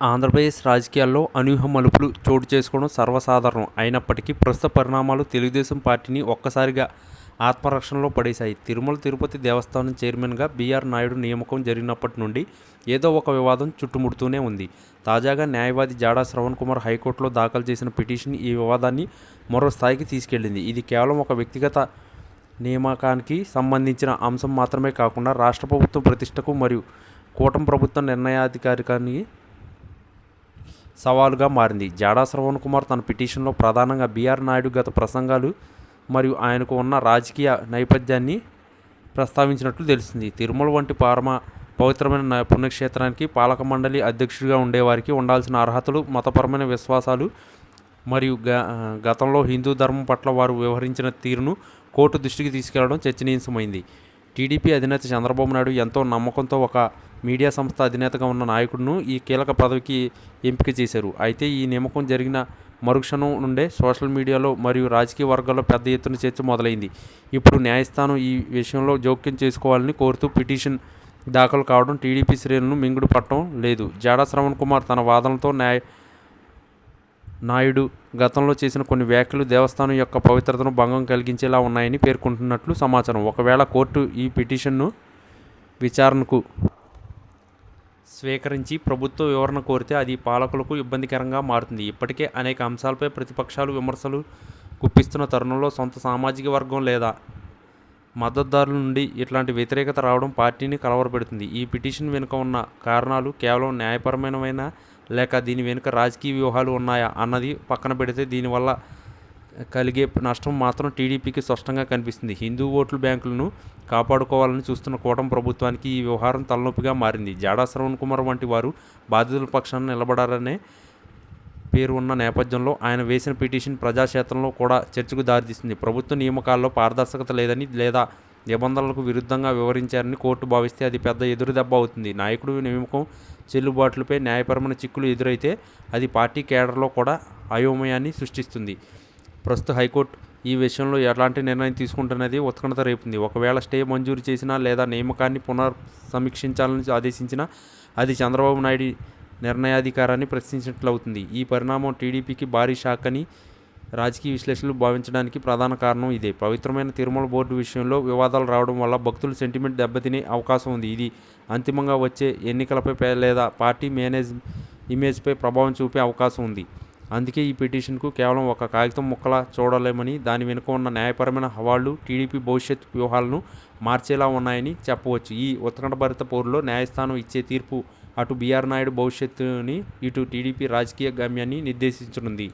ఆంధ్రప్రదేశ్ రాజకీయాల్లో అనూహ్య మలుపులు చోటు చేసుకోవడం సర్వసాధారణం. అయినప్పటికీ ప్రస్తుత పరిణామాలు తెలుగుదేశం పార్టీని ఒక్కసారిగా ఆత్మరక్షణలో పడేశాయి. తిరుమల తిరుపతి దేవస్థానం చైర్మన్గా బీఆర్ నాయుడు నియామకం జరిగినప్పటి నుండి ఏదో ఒక వివాదం చుట్టుముడుతూనే ఉంది. తాజాగా న్యాయవాది జాడా శ్రవణ్ కుమార్ హైకోర్టులో దాఖలు చేసిన పిటిషన్ ఈ వివాదాన్ని మరో స్థాయికి తీసుకెళ్లింది. ఇది కేవలం ఒక వ్యక్తిగత నియామకానికి సంబంధించిన అంశం మాత్రమే కాకుండా రాష్ట్ర ప్రభుత్వం ప్రతిష్టకు మరియు కూటమి ప్రభుత్వ నిర్ణయాధికారికానికి సవాలుగా మారింది. జాడా శ్రవణ్ కుమార్ తన పిటిషన్లో ప్రధానంగా బీఆర్ నాయుడు గత ప్రసంగాలు మరియు ఆయనకు ఉన్న రాజకీయ నేపథ్యాన్ని ప్రస్తావించినట్లు తెలిసింది. తిరుమల వంటి పవిత్రమైన పుణ్యక్షేత్రానికి పాలక మండలి అధ్యక్షుడిగా ఉండేవారికి ఉండాల్సిన అర్హతలు, మతపరమైన విశ్వాసాలు మరియు గతంలో హిందూ ధర్మం పట్ల వారు వ్యవహరించిన తీరును కోర్టు దృష్టికి తీసుకెళ్లడం చర్చనీయాంశమైంది. టీడీపీ అధినేత చంద్రబాబు నాయుడు ఎంతో నమ్మకంతో ఒక మీడియా సంస్థ అధినేతగా ఉన్న నాయకుడిను ఈ కీలక పదవికి ఎంపిక చేశారు. అయితే ఈ నియామకం జరిగిన మరుక్షణం నుండే సోషల్ మీడియాలో మరియు రాజకీయ వర్గాల్లో పెద్ద ఎత్తున చర్చ మొదలైంది. ఇప్పుడు న్యాయస్థానం ఈ విషయంలో జోక్యం చేసుకోవాలని కోరుతూ పిటిషన్ దాఖలు కావడం టీడీపీ శ్రేణులను మింగుడు పట్టడం లేదు. జాడా శ్రవణ్ కుమార్ తన వాదనలతో నాయుడు గతంలో చేసిన కొన్ని వ్యాఖ్యలు దేవస్థానం యొక్క పవిత్రతను భంగం కలిగించేలా ఉన్నాయని పేర్కొంటున్నట్లు సమాచారం. ఒకవేళ కోర్టు ఈ పిటిషన్ను విచారణకు స్వీకరించి ప్రభుత్వ వివరణ కోరితే అది పాలకులకు ఇబ్బందికరంగా మారుతుంది. ఇప్పటికే అనేక అంశాలపై ప్రతిపక్షాలు విమర్శలు గుప్పిస్తున్న తరుణంలో సొంత సామాజిక వర్గం లేదా మద్దతుదారుల నుండి ఇట్లాంటి వ్యతిరేకత రావడం పార్టీని కలవరపెడుతుంది. ఈ పిటిషన్ వెనుక ఉన్న కారణాలు కేవలం న్యాయపరమైనవైనా లేక దీని వెనుక రాజకీయ వ్యూహాలు ఉన్నాయా అన్నది పక్కన పెడితే దీనివల్ల కలిగే నష్టం మాత్రం టీడీపీకి స్పష్టంగా కనిపిస్తుంది. హిందూ ఓట్ల బ్యాంకులను కాపాడుకోవాలని చూస్తున్న కూటమి ప్రభుత్వానికి ఈ వ్యవహారం తలనొప్పిగా మారింది. జాడా శ్రవణ్ కుమార్ వంటి వారు బాధితుల పక్షాన నిలబడారనే పేరు ఉన్న నేపథ్యంలో ఆయన వేసిన పిటిషన్ ప్రజాక్షేత్రంలో కూడా చర్చకు దారితీస్తుంది. ప్రభుత్వ నియామకాల్లో పారదర్శకత లేదని లేదా నిబంధనలకు విరుద్ధంగా వివరించారని కోర్టు భావిస్తే అది పెద్ద ఎదురుదెబ్బ అవుతుంది. నాయకుడు నియామకం చెల్లుబాట్లపై న్యాయపరమైన చిక్కులు ఎదురైతే అది పార్టీ కేడర్లో కూడా అయోమయాన్ని సృష్టిస్తుంది. ప్రస్తుత హైకోర్టు ఈ విషయంలో ఎలాంటి నిర్ణయం తీసుకుంటున్నది ఉత్కంఠత రేపుంది. ఒకవేళ స్టే మంజూరు చేసినా లేదా నియామకాన్ని సమీక్షించాలని ఆదేశించినా అది చంద్రబాబు నాయుడు నిర్ణయాధికారాన్ని ప్రశ్నించినట్లవుతుంది. ఈ పరిణామం టీడీపీకి భారీ షాక్ అని రాజకీయ విశ్లేషకులు భావించడానికి ప్రధాన కారణం ఇదే. పవిత్రమైన తిరుమల బోర్డు విషయంలో వివాదాలు రావడం వల్ల భక్తుల సెంటిమెంట్ దెబ్బతినే అవకాశం ఉంది. ఇది అంతిమంగా వచ్చే ఎన్నికలపై లేదా పార్టీ ఇమేజ్పై ప్రభావం చూపే అవకాశం ఉంది. అందుకే ఈ పిటిషన్కు కేవలం ఒక కాగితం ముక్కలా చూడలేమని, దాని వెనుక ఉన్న న్యాయపరమైన సవాళ్లు టీడీపీ భవిష్యత్ వ్యూహాలను మార్చేలా ఉన్నాయని చెప్పవచ్చు. ఈ ఉత్కంఠభరిత పోరులో న్యాయస్థానం ఇచ్చే తీర్పు అటు బీఆర్ నాయుడు భవిష్యత్తుని, ఇటు టీడీపీ రాజకీయ గమ్యాన్ని నిర్దేశించనుంది.